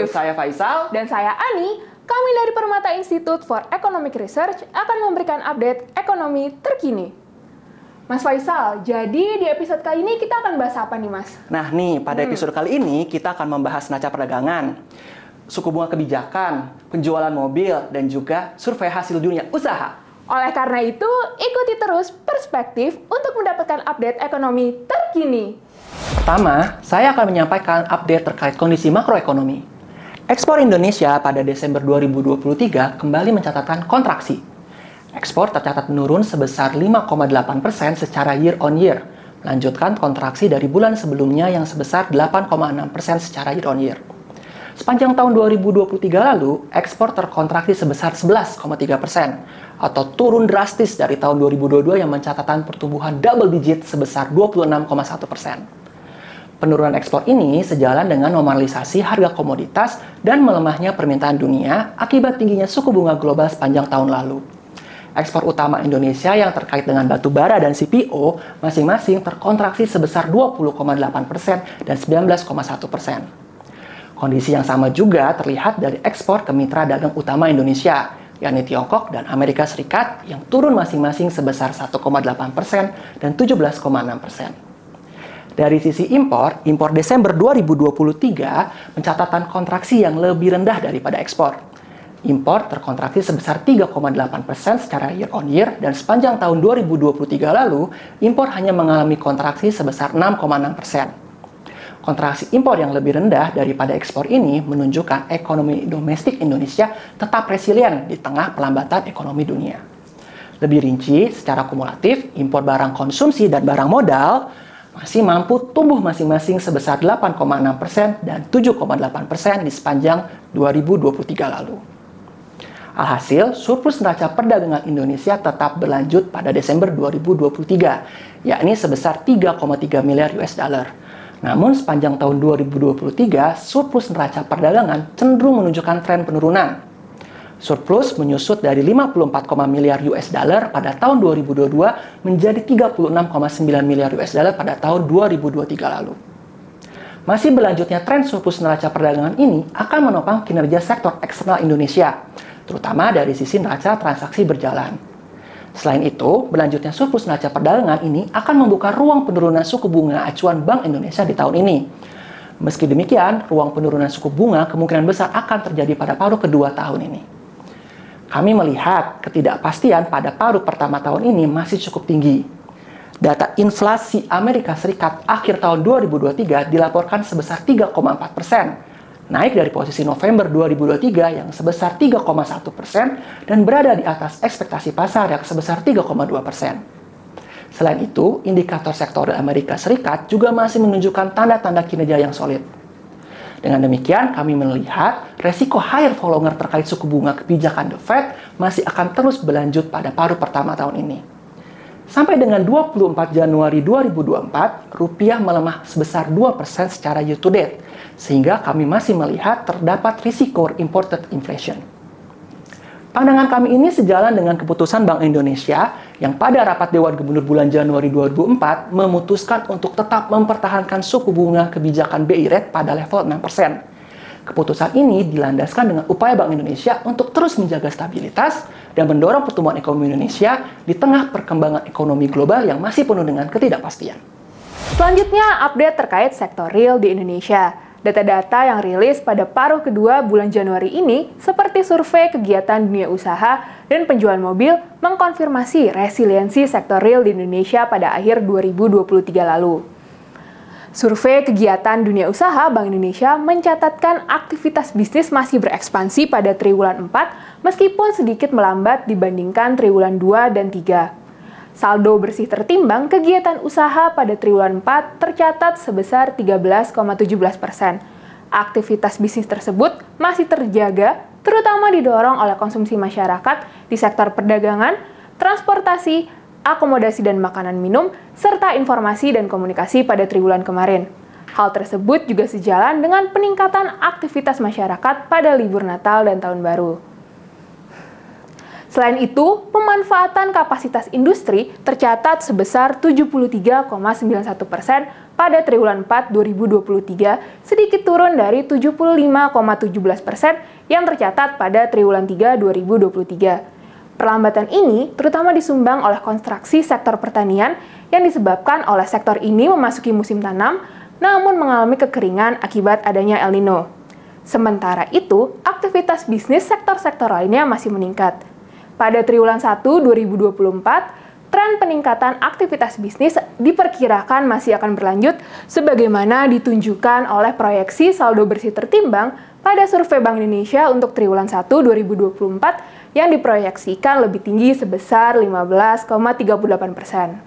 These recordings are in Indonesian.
Saya Faisal. Dan saya Ani. Kami dari Permata Institute for Economic Research akan memberikan update ekonomi terkini. Mas Faisal, jadi di episode kali ini kita akan bahas apa nih, Mas? Nah nih, pada episode kali ini kita akan membahas neraca perdagangan, suku bunga kebijakan, penjualan mobil, dan juga survei hasil dunia usaha. Oleh karena itu, ikuti terus Perspektif untuk mendapatkan update ekonomi terkini. Pertama, saya akan menyampaikan update terkait kondisi makroekonomi. Ekspor Indonesia pada Desember 2023 kembali mencatatkan kontraksi. Ekspor tercatat menurun sebesar 5,8% secara year on year, melanjutkan kontraksi dari bulan sebelumnya yang sebesar 8,6% secara year on year. Sepanjang tahun 2023 lalu, ekspor terkontraksi sebesar 11,3%, atau turun drastis dari tahun 2022 yang mencatatkan pertumbuhan double digit sebesar 26,1%. Penurunan ekspor ini sejalan dengan normalisasi harga komoditas dan melemahnya permintaan dunia akibat tingginya suku bunga global sepanjang tahun lalu. Ekspor utama Indonesia yang terkait dengan batu bara dan CPO masing-masing terkontraksi sebesar 20,8% dan 19,1%. Kondisi yang sama juga terlihat dari ekspor ke mitra dagang utama Indonesia, yakni Tiongkok dan Amerika Serikat yang turun masing-masing sebesar 1,8% dan 17,6%. Dari sisi impor Desember 2023 mencatatkan kontraksi yang lebih rendah daripada ekspor. Impor terkontraksi sebesar 3,8% secara year on year dan sepanjang tahun 2023 lalu, impor hanya mengalami kontraksi sebesar 6,6%. Kontraksi impor yang lebih rendah daripada ekspor ini menunjukkan ekonomi domestik Indonesia tetap resilient di tengah pelambatan ekonomi dunia. Lebih rinci, secara kumulatif, impor barang konsumsi dan barang modal masih mampu tumbuh masing-masing sebesar 8,6% dan 7,8% di sepanjang 2023 lalu. Alhasil, surplus neraca perdagangan Indonesia tetap berlanjut pada Desember 2023, yakni sebesar 3,3 miliar US dollar. Namun, sepanjang tahun 2023, surplus neraca perdagangan cenderung menunjukkan tren penurunan. Surplus menyusut dari 54,4 miliar US dollar pada tahun 2022 menjadi 36,9 miliar US dollar pada tahun 2023 lalu. Masih berlanjutnya tren surplus neraca perdagangan ini akan menopang kinerja sektor eksternal Indonesia, terutama dari sisi neraca transaksi berjalan. Selain itu, berlanjutnya surplus neraca perdagangan ini akan membuka ruang penurunan suku bunga acuan Bank Indonesia di tahun ini. Meski demikian, ruang penurunan suku bunga kemungkinan besar akan terjadi pada paruh kedua tahun ini. Kami melihat ketidakpastian pada paruh pertama tahun ini masih cukup tinggi. Data inflasi Amerika Serikat akhir tahun 2023 dilaporkan sebesar 3,4%, naik dari posisi November 2023 yang sebesar 3,1% dan berada di atas ekspektasi pasar yang sebesar 3,2%. Selain itu, indikator sektor Amerika Serikat juga masih menunjukkan tanda-tanda kinerja yang solid. Dengan demikian, kami melihat resiko higher for longer terkait suku bunga kebijakan The Fed masih akan terus berlanjut pada paruh pertama tahun ini. Sampai dengan 24 Januari 2024, rupiah melemah sebesar 2% secara year to date, sehingga kami masih melihat terdapat risiko imported inflation. Pandangan kami ini sejalan dengan keputusan Bank Indonesia yang pada rapat Dewan Gubernur bulan Januari 2004 memutuskan untuk tetap mempertahankan suku bunga kebijakan BI rate pada level 6%. Keputusan ini dilandaskan dengan upaya Bank Indonesia untuk terus menjaga stabilitas dan mendorong pertumbuhan ekonomi Indonesia di tengah perkembangan ekonomi global yang masih penuh dengan ketidakpastian. Selanjutnya, update terkait sektor real di Indonesia. Data-data yang rilis pada paruh kedua bulan Januari ini, seperti survei kegiatan dunia usaha dan penjualan mobil, mengkonfirmasi resiliensi sektor real di Indonesia pada akhir 2023 lalu. Survei kegiatan dunia usaha Bank Indonesia mencatatkan aktivitas bisnis masih berekspansi pada triwulan 4, meskipun sedikit melambat dibandingkan triwulan 2 dan 3. Saldo bersih tertimbang kegiatan usaha pada triwulan 4 tercatat sebesar 13,17%. Aktivitas bisnis tersebut masih terjaga, terutama didorong oleh konsumsi masyarakat di sektor perdagangan, transportasi, akomodasi dan makanan minum, serta informasi dan komunikasi pada triwulan kemarin. Hal tersebut juga sejalan dengan peningkatan aktivitas masyarakat pada libur Natal dan Tahun Baru. Selain itu, pemanfaatan kapasitas industri tercatat sebesar 73,91% pada triwulan 4 2023 sedikit turun dari 75,17% yang tercatat pada triwulan 3 2023. Perlambatan ini terutama disumbang oleh konstruksi sektor pertanian yang disebabkan oleh sektor ini memasuki musim tanam namun mengalami kekeringan akibat adanya El Nino. Sementara itu, aktivitas bisnis sektor-sektor lainnya masih meningkat. Pada triwulan 1 2024, tren peningkatan aktivitas bisnis diperkirakan masih akan berlanjut sebagaimana ditunjukkan oleh proyeksi saldo bersih tertimbang pada survei Bank Indonesia untuk triwulan 1 2024 yang diproyeksikan lebih tinggi sebesar 15,38%.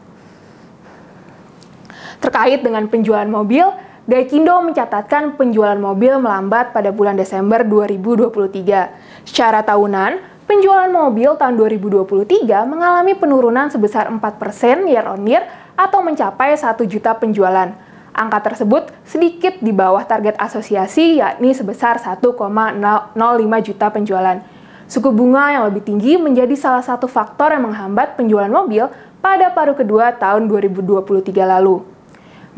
Terkait dengan penjualan mobil, Gaikindo mencatatkan penjualan mobil melambat pada bulan Desember 2023. Secara tahunan, penjualan mobil tahun 2023 mengalami penurunan sebesar 4% year-on-year atau mencapai 1 juta penjualan. Angka tersebut sedikit di bawah target asosiasi yakni sebesar 1,05 juta penjualan. Suku bunga yang lebih tinggi menjadi salah satu faktor yang menghambat penjualan mobil pada paruh kedua tahun 2023 lalu.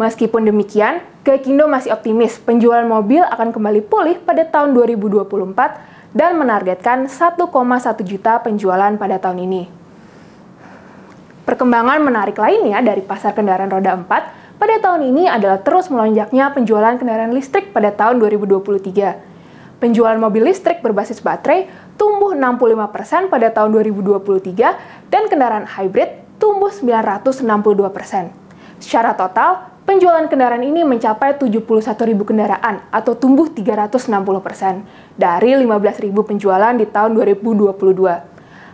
Meskipun demikian, Gaikindo masih optimis penjualan mobil akan kembali pulih pada tahun 2024 dan menargetkan 1,1 juta penjualan pada tahun ini. Perkembangan menarik lainnya dari pasar kendaraan roda 4 pada tahun ini adalah terus melonjaknya penjualan kendaraan listrik pada tahun 2023. Penjualan mobil listrik berbasis baterai tumbuh 65% pada tahun 2023 dan kendaraan hybrid tumbuh 962%. Secara total, penjualan kendaraan ini mencapai 71.000 kendaraan atau tumbuh 360% dari 15.000 penjualan di tahun 2022.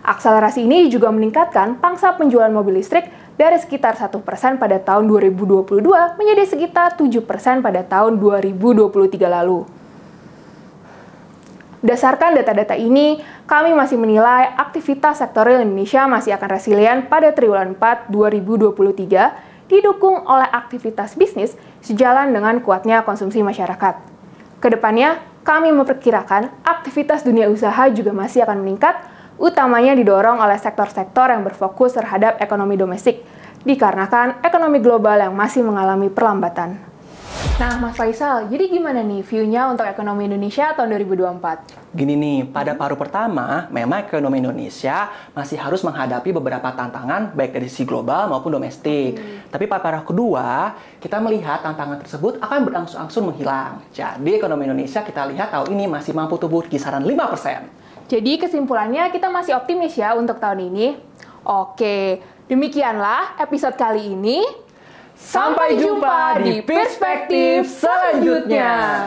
Akselerasi ini juga meningkatkan pangsa penjualan mobil listrik dari sekitar 1% pada tahun 2022 menjadi sekitar 7% pada tahun 2023 lalu. Berdasarkan data-data ini, kami masih menilai aktivitas sektor real Indonesia masih akan resilient pada triwulan 4 2023 didukung oleh aktivitas bisnis sejalan dengan kuatnya konsumsi masyarakat. Kedepannya, kami memperkirakan aktivitas dunia usaha juga masih akan meningkat, utamanya didorong oleh sektor-sektor yang berfokus terhadap ekonomi domestik, dikarenakan ekonomi global yang masih mengalami perlambatan. Nah, Mas Faisal, jadi gimana nih view-nya untuk ekonomi Indonesia tahun 2024? Gini nih, pada paruh pertama, memang ekonomi Indonesia masih harus menghadapi beberapa tantangan baik dari sisi global maupun domestik. Tapi pada paruh kedua, kita melihat tantangan tersebut akan berangsur-angsur menghilang. Jadi ekonomi Indonesia kita lihat tahun ini masih mampu tumbuh kisaran 5%. Jadi kesimpulannya kita masih optimis ya untuk tahun ini. Oke, demikianlah episode kali ini. Sampai jumpa di perspektif selanjutnya.